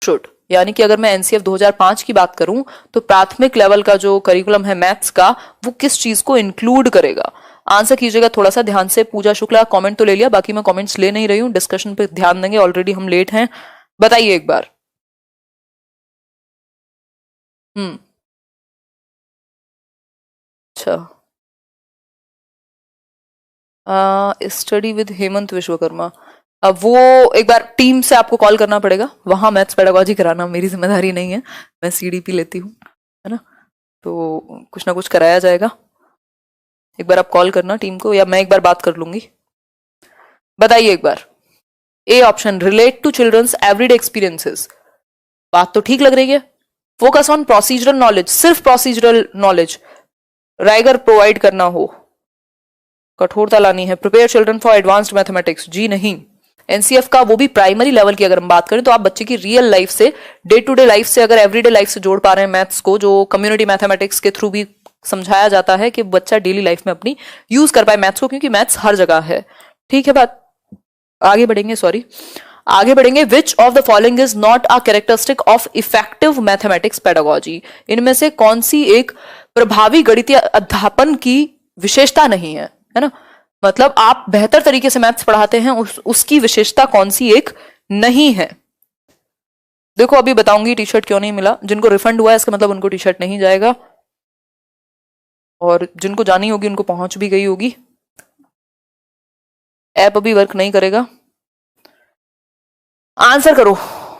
Should, यानी कि अगर मैं एनसीएफ 2005 की बात करूं तो प्राथमिक लेवल का जो करिकुलम है मैथ्स का वो किस चीज को इंक्लूड करेगा? आंसर कीजिएगा थोड़ा सा ध्यान से। पूजा शुक्ला कमेंट तो ले लिया, बाकी मैं कमेंट्स ले नहीं रही हूं, डिस्कशन पे ध्यान देंगे, ऑलरेडी हम लेट हैं। बताइए एक बार। अच्छा, स्टडी विद हेमंत विश्वकर्मा। अब वो एक बार टीम से आपको कॉल करना पड़ेगा, वहां मैथ्स पेडागोजी कराना मेरी जिम्मेदारी नहीं है, मैं सीडीपी लेती हूँ, है ना, तो कुछ ना कुछ कराया जाएगा। एक बार आप कॉल करना टीम को, या मैं एक बार बात कर लूंगी। बताइए एक बार। A option, relate to children's everyday experiences, बात तो ठीक लग रही है। फोकस ऑन प्रोसीजरल नॉलेज, सिर्फ प्रोसीजरल नॉलेज, राइगर प्रोवाइड करना हो, कठोरता लानी है। Prepare children for advanced mathematics, जी नहीं। एनसीएफ का वो भी प्राइमरी लेवल की अगर हम बात करें तो आप बच्चे की रियल लाइफ से, डे टू डे लाइफ से, अगर एवरीडे लाइफ से जोड़ पा रहे हैं मैथ्स को, जो कम्युनिटी मैथमेटिक्स के थ्रू भी समझाया जाता है कि बच्चा डेली लाइफ में अपनी यूज कर पाए मैथ्स को, क्योंकि मैथ्स हर जगह है। ठीक है बात, आगे बढ़ेंगे, सॉरी आगे बढ़ेंगे। विच of the following is not a characteristic of effective mathematics pedagogy, इनमें से कौन सी एक प्रभावी गणितीय अध्यापन की विशेषता नहीं है, है ना, मतलब आप बेहतर तरीके से मैथ्स पढ़ाते हैं, उसकी विशेषता कौन सी एक नहीं है। देखो अभी बताऊंगी टी शर्ट क्यों नहीं मिला। जिनको रिफंड हुआ है इसका मतलब उनको टी शर्ट नहीं जाएगा, और जिनको जानी होगी उनको पहुंच भी गई होगी। ऐप अभी वर्क नहीं करेगा। आंसर करो,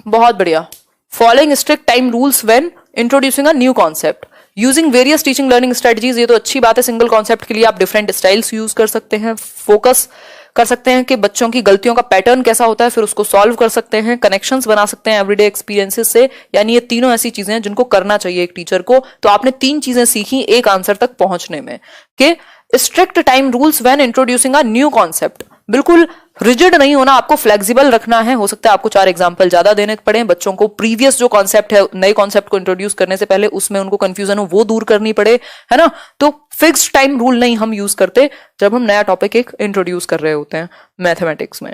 बहुत बढ़िया। Following strict time rules when introducing a new concept using various teaching learning strategies, ये तो अच्छी बात है। सिंगल कॉन्सेप्ट के लिए आप डिफरेंट स्टाइल्स यूज कर सकते हैं, फोकस कर सकते हैं कि बच्चों की गलतियों का पैटर्न कैसा होता है, फिर उसको सॉल्व कर सकते हैं, कनेक्शंस बना सकते हैं एवरीडे एक्सपीरियंसेस से। यानी ये तीनों ऐसी चीजें हैं जिनको करना चाहिए एक टीचर को। तो आपने 3 चीजें सीखी एक आंसर तक पहुंचने में, कि strict time rules when introducing a new concept, बिल्कुल रिजिड नहीं होना, आपको फ्लेक्सिबल रखना है। हो सकता है आपको 4 एग्जांपल ज्यादा देने पड़े, बच्चों को प्रीवियस जो कॉन्सेप्ट है नए कॉन्सेप्ट को इंट्रोड्यूस करने से पहले उसमें उनको कंफ्यूजन हो वो दूर करनी पड़े, है ना। तो फिक्स्ड टाइम रूल नहीं हम यूज करते जब हम नया टॉपिक एक इंट्रोड्यूस कर रहे होते हैं मैथमेटिक्स में।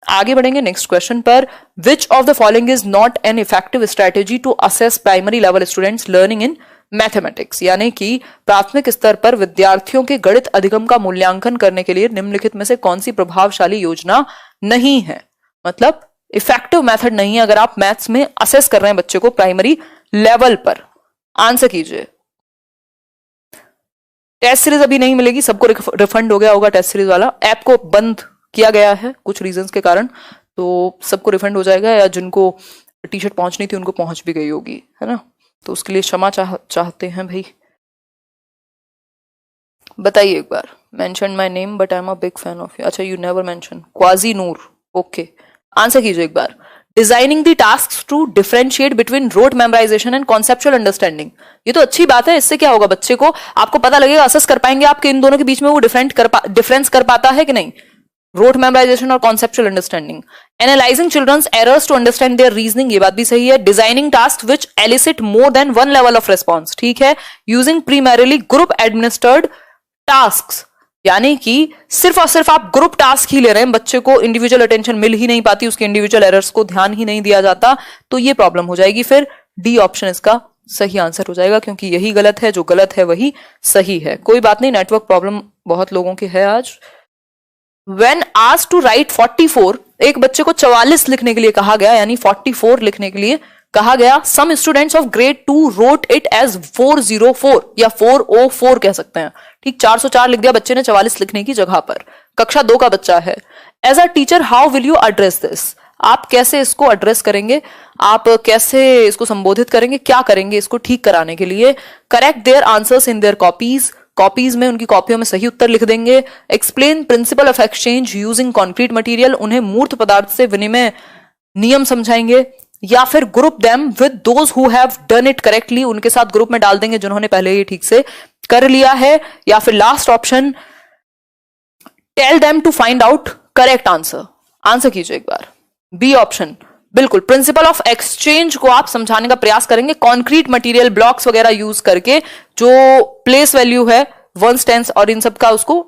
आगे बढ़ेंगे नेक्स्ट क्वेश्चन पर। Which of the following is not an effective strategy to assess primary level students learning in mathematics, यानी कि प्राथमिक स्तर पर विद्यार्थियों के गणित अधिगम का मूल्यांकन करने के लिए निम्नलिखित में से कौन सी प्रभावशाली योजना नहीं है, मतलब इफेक्टिव मेथड नहीं है अगर आप मैथ्स में असेस कर रहे हैं बच्चे को प्राइमरी लेवल पर। आंसर कीजिए। टेस्ट सीरीज अभी नहीं मिलेगी, सबको रिफंड हो गया होगा टेस्ट सीरीज वाला, ऐप को बंद किया गया है कुछ रीजंस के कारण, तो सबको रिफंड हो जाएगा, या जिनको टी शर्ट पहुंचनी थी उनको पहुंच भी गई होगी, है ना, तो उसके लिए क्षमा चाहते हैं भाई। बताइए एक बार। Mention my name but I am a big fan of you, अच्छा you never mention. Qazi Noor, okay. Answer कीजिए एक बार। Designing the tasks to differentiate between rote memorisation and conceptual understanding, ये तो अच्छी बात है। इससे क्या होगा, बच्चे को आपको पता लगेगा, असेस कर पाएंगे आपके इन दोनों के बीच में वो डिफरेंस कर पाता है कि नहीं, रोट मेमोराइजेशन और conceptual understanding. Analysing children's errors to understand their reasoning, ये बात भी सही है। Designing task which elicit more than one level of response, ठीक है। Using primarily group administered task, यानी कि सिर्फ और सिर्फ आप ग्रुप टास्क ही ले रहे हैं, बच्चे को इंडिविजुअल अटेंशन मिल ही नहीं पाती, उसके इंडिविजुअल एरर्स को ध्यान ही नहीं दिया जाता, तो ये प्रॉब्लम हो जाएगी। फिर डी ऑप्शन इसका सही आंसर हो जाएगा, क्योंकि यही गलत है, जो गलत है वही सही है। कोई बात नहीं, नेटवर्क प्रॉब्लम बहुत लोगों की है आज। When asked to write 44, एक बच्चे को 44 लिखने के लिए कहा गया, यानी 44 लिखने के लिए कहा गया। Some students of grade 2 wrote it as 404 या 404 कह सकते हैं, ठीक। 404 लिख दिया बच्चे ने 44 लिखने की जगह पर। कक्षा 2 का बच्चा है। As a teacher, how will you address this? आप कैसे इसको एड्रेस करेंगे, आप कैसे इसको संबोधित करेंगे, क्या करेंगे इसको ठीक कराने के लिए। Correct their answers in their copies में, उनकी कॉपियों में सही उत्तर लिख देंगे। Explain principal of exchange using concrete material, उन्हें मूर्त पदार्थ से विनिमय नियम समझाएंगे। या फिर group them with those who have done it correctly, उनके साथ ग्रुप में डाल देंगे जिन्होंने पहले ये ठीक से कर लिया है। या फिर last option, tell them to find out correct answer. Answer कीजिए एक बार। बी ऑप्शन, बिल्कुल प्रिंसिपल ऑफ एक्सचेंज को आप समझाने का प्रयास करेंगे, कॉन्क्रीट मटेरियल ब्लॉक्स वगैरह यूज करके, जो प्लेस वैल्यू है, वंस टेंस और इन सब का, उसको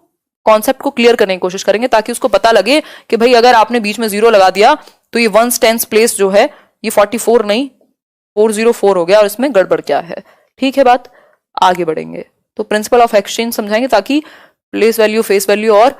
कॉन्सेप्ट को क्लियर करने की कोशिश करेंगे, ताकि उसको पता लगे कि भाई अगर आपने बीच में 0 लगा दिया तो ये वंस टेंस प्लेस जो है ये 44 नहीं 404 हो गया और इसमें गड़बड़ क्या है। ठीक है बात, आगे बढ़ेंगे तो प्रिंसिपल ऑफ एक्सचेंज समझाएंगे ताकि प्लेस वैल्यू, फेस वैल्यू और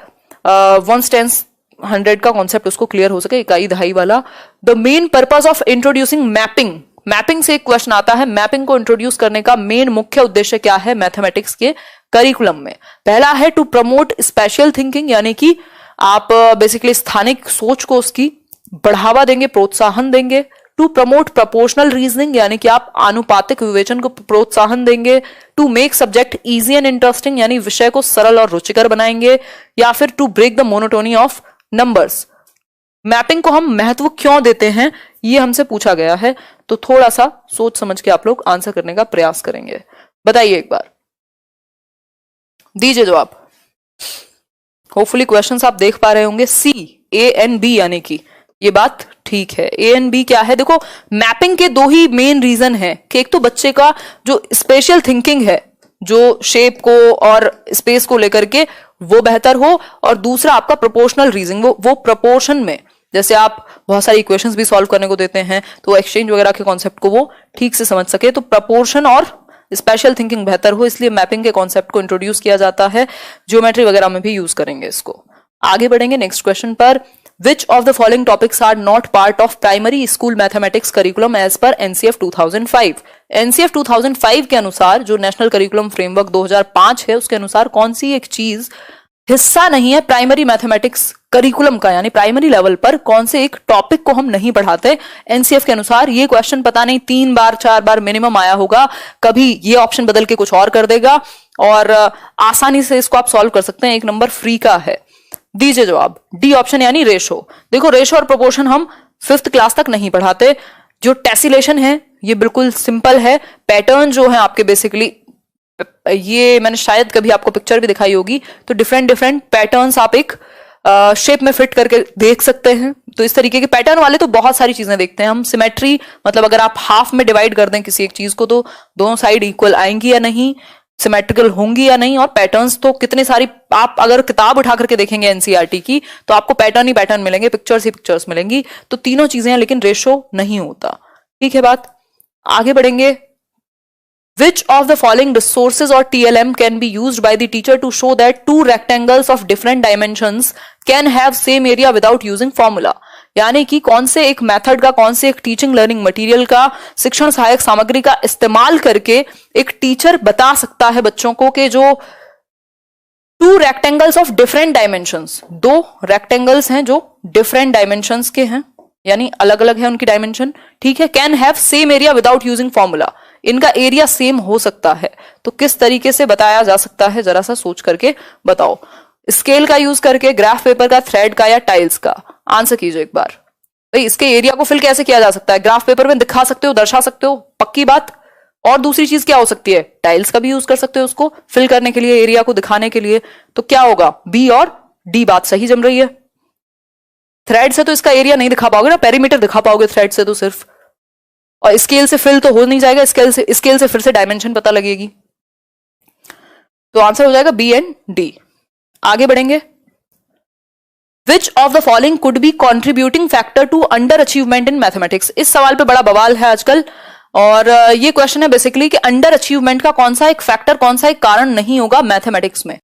1 टेंस 100 का कॉन्सेप्ट उसको क्लियर हो सके, इकाई दहाई वाला। The main purpose of introducing mapping, mapping से एक क्वेश्चन आता है, मैपिंग को इंट्रोड्यूस करने का मेन मुख्य उद्देश्य क्या है मैथमेटिक्स के करिकुलम में। पहला है टू प्रमोट स्पेशल थिंकिंग, यानी कि आप बेसिकली स्थानिक सोच को उसकी बढ़ावा देंगे, प्रोत्साहन देंगे। टू प्रमोट प्रपोर्शनल रीजनिंग, यानी कि आप आनुपातिक विवेचन को प्रोत्साहन देंगे। To make subject easy and interesting, यानी विषय को सरल और रुचिकर बनाएंगे। या फिर to break the monotony of numbers. Mapping को हम महत्व क्यों देते हैं ये हमसे पूछा गया है, तो थोड़ा सा सोच समझ के आप लोग आंसर करने का प्रयास करेंगे। बताइए एक बार, दीजिए जवाब। होपफुली क्वेश्चंस आप देख पा रहे होंगे। सी, ए एंड बी, यानी कि ये बात ठीक है। ए एंड बी क्या है? देखो मैपिंग के दो ही मेन रीजन है कि एक तो बच्चे का जो स्पेशल थिंकिंग है, जो शेप को और स्पेस को लेकर के वो बेहतर हो, और दूसरा आपका प्रोपोर्शनल रीजनिंग, वो प्रोपोर्शन में, जैसे आप बहुत सारी इक्वेशंस भी सॉल्व करने को देते हैं तो एक्सचेंज वगैरह के कॉन्सेप्ट को वो ठीक से समझ सके, तो प्रोपोर्शन और स्पेशल थिंकिंग बेहतर हो, इसलिए मैपिंग के कॉन्सेप्ट को इंट्रोड्यूस किया जाता है। ज्योमेट्री वगैरह में भी यूज करेंगे इसको। आगे बढ़ेंगे नेक्स्ट क्वेश्चन पर। Which of the following topics are not part of primary school mathematics curriculum as per NCF 2005? NCF 2005 के अनुसार, जो नेशनल करिकुलम फ्रेमवर्क 2005 है, उसके अनुसार कौन सी एक चीज हिस्सा नहीं है प्राइमरी मैथमेटिक्स करिकुलम का, यानी प्राइमरी लेवल पर कौन से एक टॉपिक को हम नहीं पढ़ाते एनसीएफ के अनुसार। ये क्वेश्चन पता नहीं 3 बार 4 बार मिनिमम आया होगा, कभी ये ऑप्शन बदल के कुछ और कर देगा, और आसानी से इसको आप सॉल्व कर सकते हैं। 1 नंबर फ्री का है। दीजिए जवाब, डी ऑप्शन, यानी रेशो। देखो रेशो और प्रोपोर्शन हम 5th क्लास तक नहीं पढ़ाते। जो टेसिलेशन है ये बिल्कुल सिंपल है। पैटर्न जो है आपके बेसिकली, ये मैंने शायद कभी आपको पिक्चर भी दिखाई होगी, तो डिफरेंट डिफरेंट पैटर्न्स आप एक शेप में फिट करके देख सकते हैं। तो इस तरीके के पैटर्न वाले तो बहुत सारी चीजें देखते हैं हम। सिमेट्री मतलब अगर आप हाफ में डिवाइड कर दें किसी एक चीज को तो दोनों साइड इक्वल आएंगी या नहीं, सिमेट्रिकल होंगी या नहीं, और पैटर्न्स तो कितने सारी, आप अगर किताब उठा करके देखेंगे एनसीईआरटी की तो आपको पैटर्न ही पैटर्न मिलेंगे, पिक्चर्स ही पिक्चर्स मिलेंगी। तो तीनों चीजें हैं, लेकिन रेशो नहीं होता। ठीक है बात, आगे बढ़ेंगे। Which of the following resources or TLM can be used by the teacher to show that 2 rectangles of different dimensions can have same area without using formula? यानी कि कौन से एक मेथड का, कौन से एक टीचिंग लर्निंग मटेरियल का, शिक्षण सहायक सामग्री का इस्तेमाल करके एक टीचर बता सकता है बच्चों को कि जो 2 rectangles of different dimensions, 2 rectangles हैं जो डिफरेंट डायमेंशंस के हैं, यानी अलग अलग है उनकी डायमेंशन, ठीक है, can have same area without using formula, इनका एरिया सेम हो सकता है। तो किस तरीके से बताया जा सकता है, जरा सा सोच करके बताओ। स्केल का यूज करके, ग्राफ पेपर का, थ्रेड का, या टाइल्स का? आंसर कीजिए एक बार। भाई इसके एरिया को फिल कैसे किया जा सकता है? ग्राफ पेपर में दिखा सकते हो, दर्शा सकते हो, पक्की बात। और दूसरी चीज क्या हो सकती है? टाइल्स का भी यूज कर सकते हो उसको फिल करने के लिए, एरिया को दिखाने के लिए। तो क्या होगा? बी और डी बात सही जम रही है। थ्रेड से तो इसका एरिया नहीं दिखा पाओगे ना, पेरीमीटर दिखा पाओगे थ्रेड से तो सिर्फ, और स्केल से फिल तो हो नहीं जाएगा, स्केल से फिर से डायमेंशन पता लगेगी। तो आंसर हो जाएगा बी एंड डी। आगे बढ़ेंगे। Which of the following could be contributing factor to under achievement in mathematics? इस सवाल पे बड़ा बवाल है आजकल, और ये क्वेश्चन है बेसिकली कि अंडर अचीवमेंट का कौन सा एक फैक्टर, कौन सा एक कारण नहीं होगा मैथमेटिक्स में।